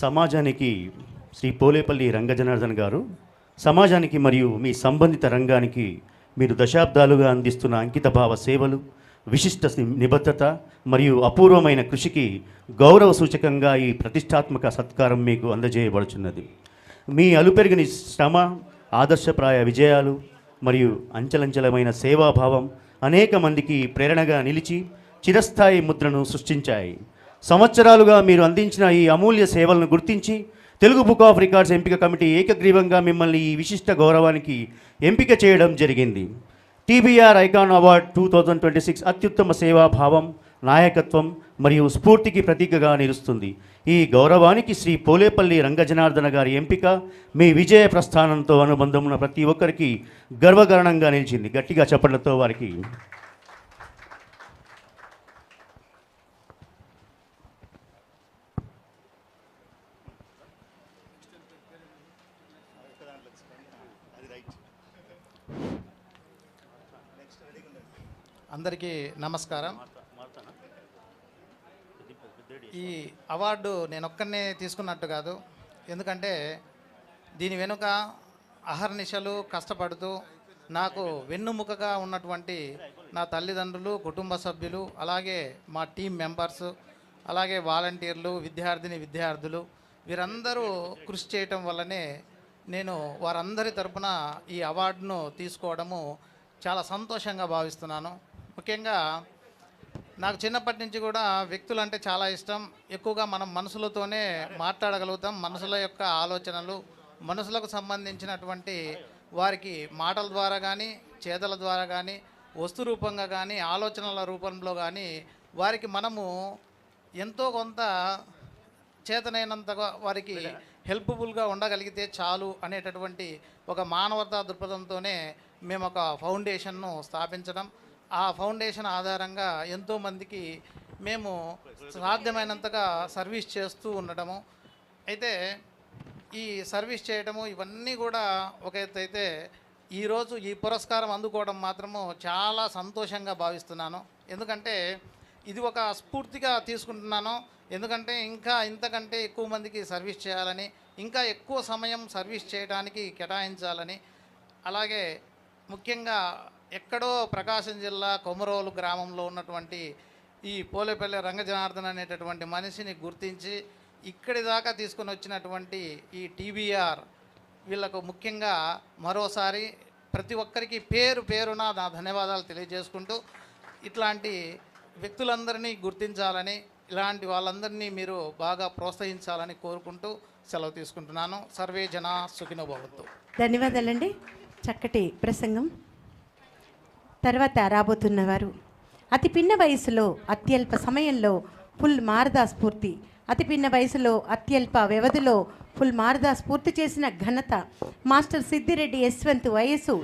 సమాజానికి శ్రీ పోలేపల్లి రంగజనార్దన్ గారు సమాజానికి మరియు మీ సంబంధిత రంగానికి మీరు దశాబ్దాలుగా అందిస్తున్న అంకితభావ సేవలు, విశిష్ట నిబద్ధత మరియు అపూర్వమైన కృషికి గౌరవ సూచకంగా ఈ ప్రతిష్టాత్మక సత్కారం మీకు అందజేయబడుచున్నది. మీ అలుపెరిగిన శ్రమ, ఆదర్శప్రాయ విజయాలు మరియు అంచెలంచెలమైన సేవాభావం అనేక మందికి ప్రేరణగా నిలిచి చిరస్థాయి ముద్రను సృష్టించాయి. సంవత్సరాలుగా మీరు అందించిన ఈ అమూల్య సేవలను గుర్తించి తెలుగు బుక్ ఆఫ్ రికార్డ్స్ ఎంపిక కమిటీ ఏకగ్రీవంగా మిమ్మల్ని ఈ విశిష్ట గౌరవానికి ఎంపిక చేయడం జరిగింది. టీబీఆర్ ఐకాన్ అవార్డ్ 2026 అత్యుత్తమ సేవాభావం, నాయకత్వం మరియు స్ఫూర్తికి ప్రతీకగా నిలుస్తుంది. ఈ గౌరవానికి శ్రీ పోలేపల్లి రంగజనార్దన గారి ఎంపిక మీ విజయ ప్రస్థానంతో అనుబంధం ఉన్న ప్రతి ఒక్కరికి గర్వకారణంగా నిలిచింది. గట్టిగా చప్పట్లతో వారికి అందరికీ నమస్కారం. ఈ అవార్డు నేను ఒక్కనే తీసుకున్నట్టు కాదు, ఎందుకంటే దీని వెనుక అహర్నిశలు కష్టపడుతూ నాకు వెన్నుముకగా ఉన్నటువంటి నా తల్లిదండ్రులు, కుటుంబ సభ్యులు, అలాగే మా టీం మెంబర్స్, అలాగే వాలంటీర్లు, విద్యార్థులు వీరందరూ కృషి చేయటం వల్లనే నేను వారందరి తరపున ఈ అవార్డును తీసుకోవడము చాలా సంతోషంగా భావిస్తున్నాను. ముఖ్యంగా నాకు చిన్నప్పటి నుంచి కూడా వ్యక్తులు అంటే చాలా ఇష్టం. ఎక్కువగా మనం మనసులతోనే మాట్లాడగలుగుతాం. మనసుల యొక్క ఆలోచనలు, మనసులకు సంబంధించినటువంటి వారికి మాటల ద్వారా కానీ, చేతల ద్వారా కానీ, వస్తు రూపంగా కానీ, ఆలోచనల రూపంలో కానీ వారికి మనము ఎంతో కొంత చేతనైనంతగా వారికి హెల్ప్ఫుల్గా ఉండగలిగితే చాలు అనేటటువంటి ఒక మానవతా దృక్పథంతోనే మేము ఒక ఫౌండేషన్ను స్థాపించడం, ఆ ఫౌండేషన్ ఆధారంగా ఎంతోమందికి మేము సాధ్యమైనంతగా సర్వీస్ చేస్తూ ఉండటము. అయితే ఈ సర్వీస్ చేయటము ఇవన్నీ కూడా ఒక ఎత్తు అయితే, ఈరోజు ఈ పురస్కారం అందుకోవడం మాత్రము చాలా సంతోషంగా భావిస్తున్నాను. ఎందుకంటే ఇది ఒక స్ఫూర్తిగా తీసుకుంటున్నాను. ఎందుకంటే ఇంకా ఇంతకంటే ఎక్కువ మందికి సర్వీస్ చేయాలని, ఇంకా ఎక్కువ సమయం సర్వీస్ చేయడానికి కేటాయించాలని, అలాగే ముఖ్యంగా ఎక్కడో ప్రకాశం జిల్లా కొమరోలు గ్రామంలో ఉన్నటువంటి ఈ పోలేపల్లి రంగజనార్దన్ అనేటటువంటి మనిషిని గుర్తించి ఇక్కడి దాకా తీసుకొని వచ్చినటువంటి ఈ టీబీఆర్ వీళ్ళకు ముఖ్యంగా మరోసారి ప్రతి ఒక్కరికి పేరు పేరున నా ధన్యవాదాలు తెలియజేసుకుంటూ, ఇట్లాంటి వ్యక్తులందరినీ గుర్తించాలని, ఇలాంటి వాళ్ళందరినీ మీరు బాగా ప్రోత్సహించాలని కోరుకుంటూ సెలవు తీసుకుంటున్నాను. సర్వే జనా సుఖినో భవంతు. ధన్యవాదాలండి, చక్కటి ప్రసంగం. తర్వాత రాబోతున్నవారు అతి పిన్న వయసులో అత్యల్ప సమయంలో ఫుల్ మారదా స్ఫూర్తి, అతి పిన్న వయసులో అత్యల్ప వ్యవధిలో ఫుల్ మారదా స్ఫూర్తి చేసిన ఘనత మాస్టర్ సిద్దిరెడ్డి యశ్వంత్. వయసు